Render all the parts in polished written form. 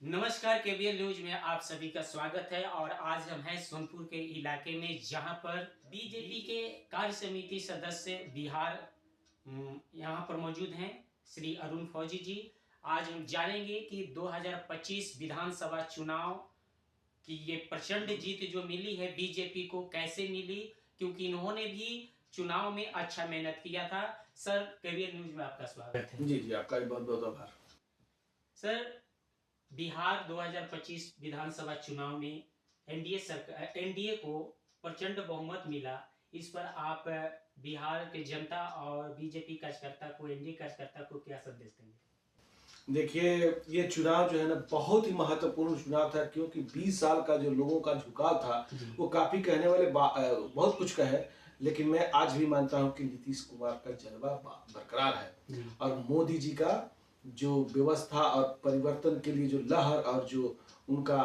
नमस्कार, KBL news में आप सभी का स्वागत है। और आज हम हैं सोनपुर के इलाके में, जहां पर बीजेपी के कार्य समिति सदस्य बिहार यहां पर मौजूद हैं, श्री अरुण फौजी जी। आज हम जानेंगे कि 2025 विधानसभा चुनाव की ये प्रचंड जीत जो मिली है बीजेपी को कैसे मिली, क्योंकि इन्होंने भी चुनाव में अच्छा मेहनत किया था। सर, केबीएल न्यूज में आपका स्वागत है। जी, आपका भी बहुत बहुत आभार। सर, बिहार 2025 विधानसभा चुनाव में एनडीए को प्रचंड बहुमत मिला। इस पर आप बिहार के जनता और बीजेपी कार्यकर्ता को, एनडीए कार्यकर्ता को क्या संदेश देंगे? देखिए, ये चुनाव जो है ना बहुत ही महत्वपूर्ण चुनाव था, क्योंकि 20 साल का जो लोगों का झुकाव था वो काफी कहने वाले बहुत कुछ कहे, लेकिन मैं आज भी मानता हूं कि नीतीश कुमार का जलवा बरकरार है। और मोदी जी का जो व्यवस्था और परिवर्तन के लिए जो लहर और जो उनका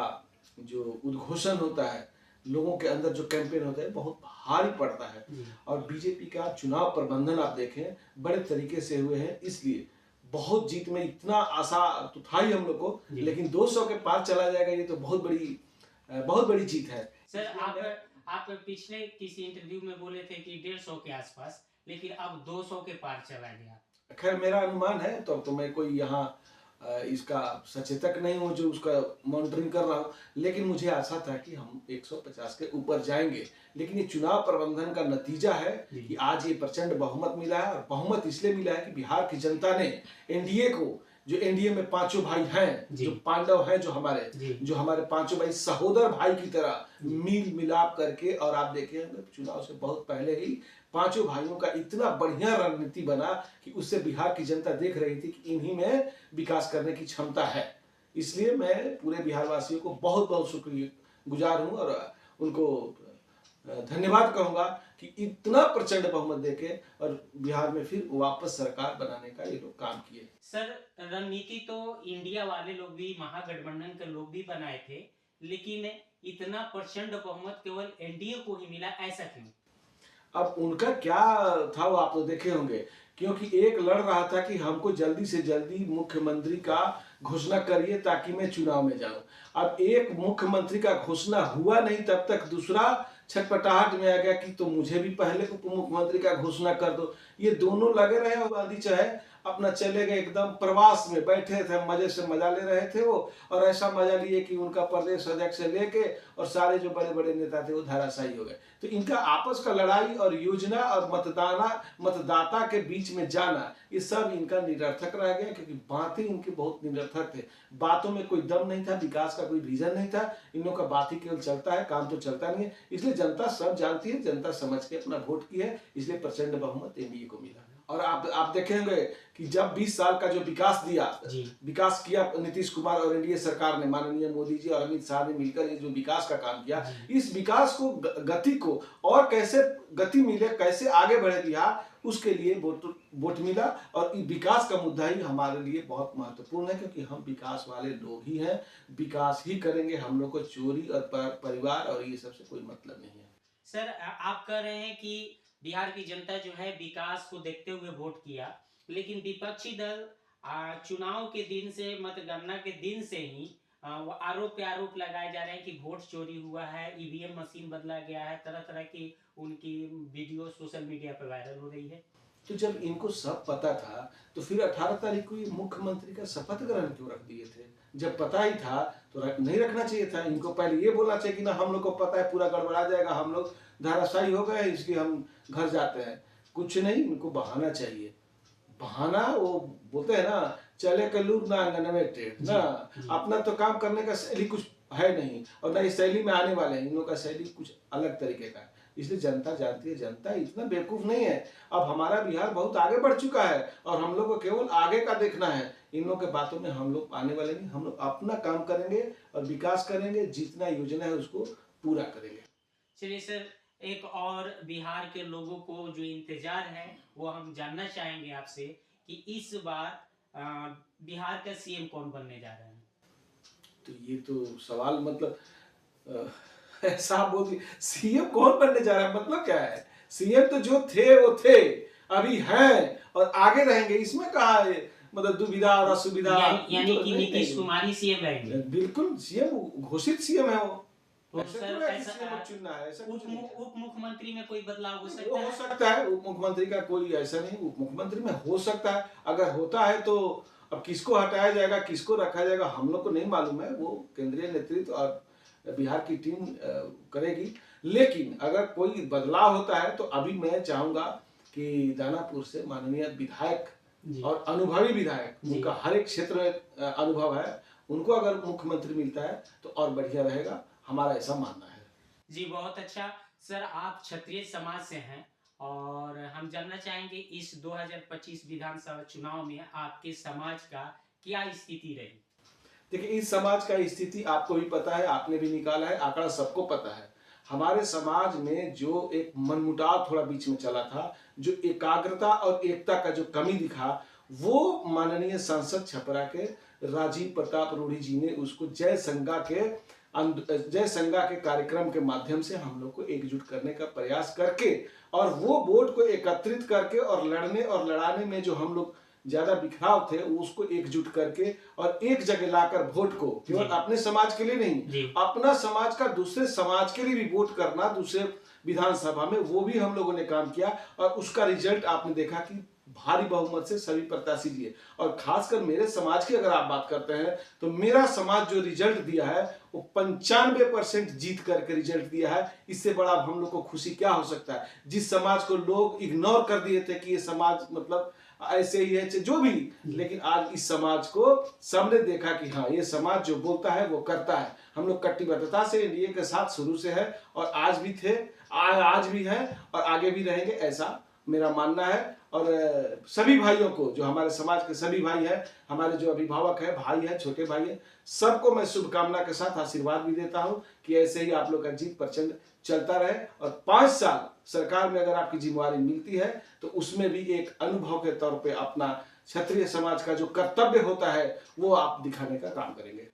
जो उद्घोषण होता है, लोगों के अंदर जो कैंपेन होता है, बहुत भारी पड़ता है। और बीजेपी का चुनाव प्रबंधन आप देखें बड़े तरीके से हुए हैं, इसलिए बहुत जीत में इतना आशा तो था ही हम लोग को, लेकिन 200 के पार चला जाएगा ये तो बहुत बड़ी जीत है। सर, आप पिछले किसी इंटरव्यू में बोले थे कि 150 के आसपास, लेकिन अब 200 के पार चला गया। खैर, मेरा अनुमान है, तो मैं कोई यहाँ इसका सचेतक नहीं हूँ जो उसका मॉनिटरिंग कर रहा हूँ, लेकिन मुझे आशा था कि हम 150 के ऊपर जाएंगे। लेकिन ये चुनाव प्रबंधन का नतीजा है कि आज ये प्रचंड बहुमत मिला है। और बहुमत इसलिए मिला है कि बिहार की जनता ने एनडीए को, जो एनडीए में पांचों भाई हैं, जो पांडव हैं, जो हमारे पांचों भाई सहोदर भाई की तरह मिल मिलाप करके, और आप देखें चुनाव से बहुत पहले ही पांचों भाइयों का इतना बढ़िया रणनीति बना कि उससे बिहार की जनता देख रही थी कि इन्हीं में विकास करने की क्षमता है। इसलिए मैं पूरे बिहार वासियों को बहुत बहुत शुक्रिया गुजार हूं और उनको धन्यवाद कहूंगा कि इतना प्रचंड बहुमत देके और बिहार में फिर वापस सरकार बनाने का ये लोग काम किए। सर, रणनीति तो इंडिया वाले लोग भी, महागठबंधन के लोग भी बनाए थे, लेकिन इतना प्रचंड बहुमत केवल एनडीए को ही मिला, ऐसा क्यों? अब उनका क्या था वो आप तो देखे होंगे, क्योंकि एक लड़ रहा था कि हमको जल्दी से जल्दी मुख्यमंत्री का घोषणा करिए ताकि मैं चुनाव में जाऊं। अब एक मुख्यमंत्री का घोषणा हुआ नहीं, तब तक दूसरा छटपटाहट में आ गया कि तो मुझे भी पहले उप मुख्यमंत्री का घोषणा कर दो। ये दोनों लगे रहे और गांधी चाहे अपना चले गए, एकदम प्रवास में बैठे थे, मजे से मजा ले रहे थे वो। और ऐसा मजा लिए कि उनका प्रदेश अध्यक्ष से लेके और सारे जो बड़े बड़े नेता थे वो धराशायी हो गए। तो इनका आपस का लड़ाई और योजना और मतदाता के बीच में जाना, ये सब इनका निरर्थक रह गया, क्योंकि बातें इनकी बहुत निरर्थक थे। बातों में कोई दम नहीं था, विकास का कोई विजन नहीं था। इन लोगों का बात ही केवल चलता है, काम तो चलता नहीं है। इसलिए जनता सब जानती है, जनता समझ के अपना वोट की है, इसलिए प्रचंड बहुमत एनडीए को मिला। और आप देखेंगे कि जब 20 साल का जो विकास किया नीतीश कुमार और एनडीए सरकार ने, माननीय मोदी जी और अमित शाह ने मिलकर ये जो विकास का काम किया, इस विकास को गति को और कैसे गति मिले, कैसे आगे बढ़े बिहार, उसके लिए वोट मिला। और विकास का मुद्दा ही हमारे लिए बहुत महत्वपूर्ण है, क्योंकि हम विकास वाले लोग ही हैं, विकास ही करेंगे। हम लोग को चोरी और परिवार और ये सबसे कोई मतलब नहीं है। सर, आप कह रहे हैं कि बिहार की जनता जो है विकास को देखते हुए वोट किया, लेकिन विपक्षी दल चुनाव के दिन से, मतगणना के दिन से ही वो आरोप पे आरोप लगाए जा रहे हैं कि वोट चोरी हुआ है, ईवीएम मशीन बदला गया है, तरह तरह की उनकी वीडियो सोशल मीडिया पर वायरल हो रही है। तो जब इनको सब पता था तो फिर 18 तारीख को ये मुख्यमंत्री का शपथ ग्रहण क्यों रख दिए थे? जब पता ही था तो नहीं रखना चाहिए था। इनको पहले ये बोलना चाहिए कि ना, हम लोग को पता है पूरा गड़बड़ा जाएगा, हम लोग धराशायी हो गए, इसलिए हम घर जाते हैं। कुछ नहीं, इनको बहाना चाहिए। बहाना, वो बोलते हैं ना, चले कलूर ना आंगन में टेढ़ ना। अपना तो काम करने का शैली कुछ है नहीं, और ना इस शैली में आने वाले हैं। इन लोगों का शैली कुछ अलग तरीके का है, इसलिए जनता जानती है। जनता इतना बेवकूफ नहीं है। अब हमारा बिहार बहुत आगे बढ़ चुका है और हम लोग को केवल आगे का देखना है। इन लोगों के बातों में हम लोग आने वाले नहीं। हम लोग अपना काम करेंगे और विकास करेंगे, जितना योजना है उसको पूरा करेंगे। चलिए सर, एक और बिहार के लोगों को जो इंतजार है वो हम जानना चाहेंगे आपसे कि इस बार बिहार का सीएम कौन बनने जा रहा है? तो ये तो सवाल, मतलब ऐसा बोल दिया, सीएम कौन बनने जा रहा है, मतलब क्या है? सीएम तो जो थे वो थे, अभी हैं और आगे रहेंगे। इसमें कहा है मतलब दुविधा और असुविधा। यानी तो कि नहीं, नीतीश नहीं। कुमार ही सीएम रहेंगे। बिल्कुल सीएम, घोषित सीएम है वो। तो ऐसा सर थोड़ा है कि ऐसा सीएम को चुनना है, ऐसा कुछ नहीं है। उप मुख्यमंत्री में कोई बदलाव हो वो सकता हो है? सकता है, उप मुख्यमंत्री का कोई ऐसा नहीं, उप मुख्यमंत्री में हो सकता है। अगर होता है तो अब किसको हटाया जाएगा, किसको रखा जाएगा, हम लोग को नहीं मालूम है। वो केंद्रीय नेतृत्व और बिहार की टीम करेगी। लेकिन अगर कोई बदलाव होता है तो अभी मैं चाहूंगा कि दानापुर से माननीय विधायक जी और अनुभवी विधायक, जी उनका हर एक क्षेत्र में अनुभव है, उनको अगर मुख्यमंत्री मिलता है तो और बढ़िया रहेगा, हमारा ऐसा मानना है। जी, बहुत अच्छा। सर आप क्षत्रिय समाज से हैं और हम जानना चाहेंगे इस 2025 विधानसभा चुनाव में आपके समाज का क्या स्थिति रही? देखिए, इस समाज का स्थिति आपको भी पता है, आपने भी निकाला है, आंकड़ा सबको पता है। हमारे समाज में जो एक मनमुटाव थोड़ा बीच में चला था, जो एकाग्रता और एकता का जो कमी दिखा, वो माननीय सांसद छपरा के राजीव प्रताप रूढ़ी जी ने उसको जय संगा के कार्यक्रम के माध्यम से हम लोग को एकजुट करने का प्रयास करके और वो वोट को एकत्रित करके और लड़ने और लड़ाने में जो हम लोग ज्यादा बिखराव थे, उसको एकजुट करके और एक जगह लाकर वोट को केवल अपने समाज के लिए नहीं, अपना समाज का दूसरे समाज के लिए भी वोट करना, दूसरे विधानसभा में, वो भी हम लोगों ने काम किया। और उसका रिजल्ट आपने देखा कि भारी बहुमत से सभी प्रत्याशी दिए। और खासकर मेरे समाज की अगर आप बात करते हैं तो मेरा समाज जो रिजल्ट दिया है वो 95% जीत करके रिजल्ट दिया है। इससे बड़ा हम लोग को खुशी क्या हो सकता है? जिस समाज को लोग इग्नोर कर दिए थे कि ये समाज मतलब ऐसे ही है जो भी, लेकिन आज इस समाज को सबने देखा कि हाँ, ये समाज जो बोलता है वो करता है। हम लोग कटिबद्धता से एनडीए के साथ शुरू से है और आज भी थे, आज भी हैं और आगे भी रहेंगे, ऐसा मेरा मानना है। और सभी भाइयों को, जो हमारे समाज के सभी भाई हैं, हमारे जो अभिभावक हैं, भाई हैं, छोटे भाई हैं, सबको मैं शुभकामना के साथ आशीर्वाद भी देता हूं कि ऐसे ही आप लोग का जीत प्रचंड चलता रहे और 5 साल सरकार में अगर आपकी जिम्मेवारी मिलती है तो उसमें भी एक अनुभव के तौर पे अपना क्षत्रिय समाज का जो कर्तव्य होता है वो आप दिखाने का काम करेंगे।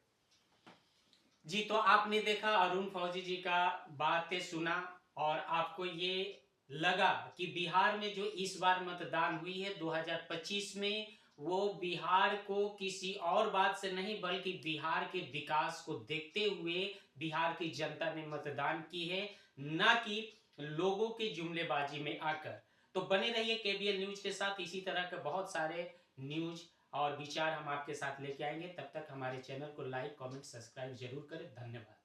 जी, तो आपने देखा अरुण फौजी जी का बातें सुना और आपको ये लगा कि बिहार में जो इस बार मतदान हुई है 2025 में, वो बिहार को किसी और बात से नहीं बल्कि बिहार के विकास को देखते हुए बिहार की जनता ने मतदान की है, ना कि लोगों के जुमलेबाजी में आकर। तो बने रहिए केबीएल न्यूज के साथ, इसी तरह के बहुत सारे न्यूज और विचार हम आपके साथ लेके आएंगे। तब तक हमारे चैनल को लाइक, कमेंट, सब्सक्राइब जरूर करें। धन्यवाद।